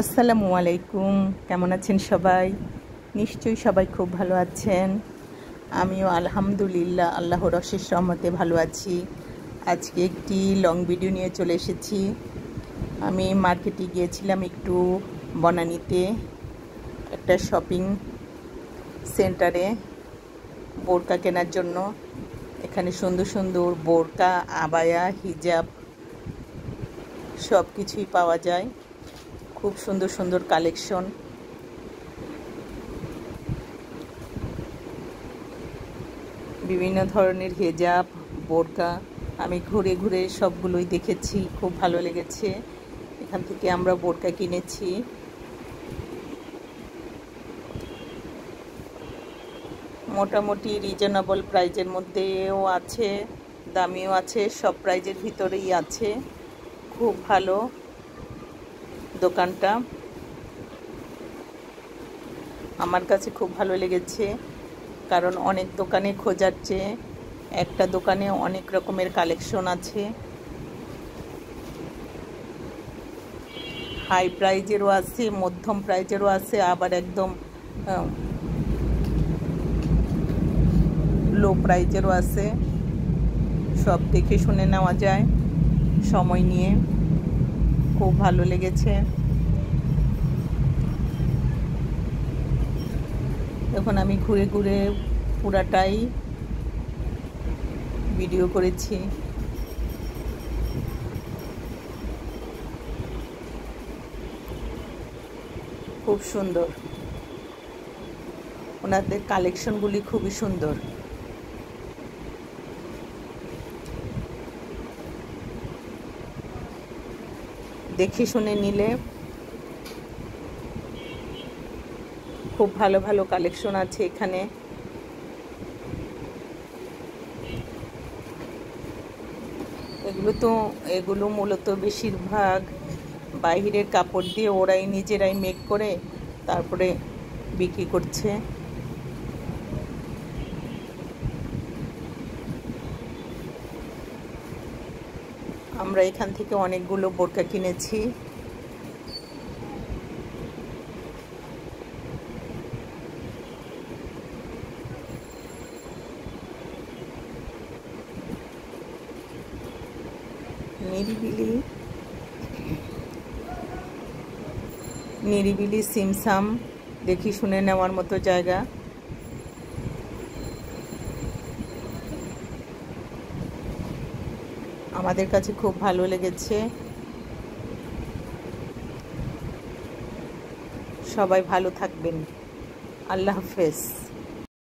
আসসালামু আলাইকুম। কেমন আছেন সবাই? নিশ্চয়ই সবাই খুব ভালো আছেন। আমিও আলহামদুলিল্লাহ আল্লাহর অশেষ রহমতে ভালো আছি। আজকে একটি লং ভিডিও নিয়ে চলে এসেছি। আমি মার্কেটে গিয়েছিলাম একটু বনানীতে একটা শপিং সেন্টারে বোরকা কেনার জন্য। এখানে সুন্দর সুন্দর বোরকা, আবায়া, হিজাব সব কিছুই পাওয়া যায়। খুব সুন্দর সুন্দর কালেকশন। বিভিন্ন ধরনের হিজাব, বোরকা আমি ঘুরে ঘুরে সবগুলোই দেখেছি, খুব ভালো লেগেছে। এখান থেকে আমরা বোরকা কিনেছি। মোটামুটি রিজনেবল প্রাইজের মধ্যেও আছে, দামিও আছে, সব প্রাইজের ভিতরেই আছে। খুব ভালো দোকানটা, আমার কাছে খুব ভালো লেগেছে। কারণ অনেক দোকানে খোঁজার চেয়ে একটা দোকানে অনেক রকমের কালেকশন আছে। হাই প্রাইজেরও আছে, মধ্যম প্রাইজেরও আছে, আবার একদম লো প্রাইজেরও আছে। সব দেখে শুনে নেওয়া যায় সময় নিয়ে। খুব ভালো লেগেছে। এখন আমি ঘুরে ঘুরে পুরাটাই ভিডিও করেছি। খুব সুন্দর, ওনাদের কালেকশনগুলি খুবই সুন্দর। দেখে শুনে নিলে খুব ভালো ভালো কালেকশন আছে এখানে। এগুলো মূলত বেশিরভাগ বাইরের কাপড় দিয়ে ওরাই নিজেরাই মেক করে তারপরে বিক্রি করছে। আমরা এখান থেকে অনেকগুলো বোরকা কিনেছি। নিরিবিলি সিমসাম, দেখি শুনে নেওয়ার মতো জায়গা। আমাদের কাছে খুব ভালো লেগেছে। সবাই ভালো থাকবেন। আল্লাহ হাফেজ।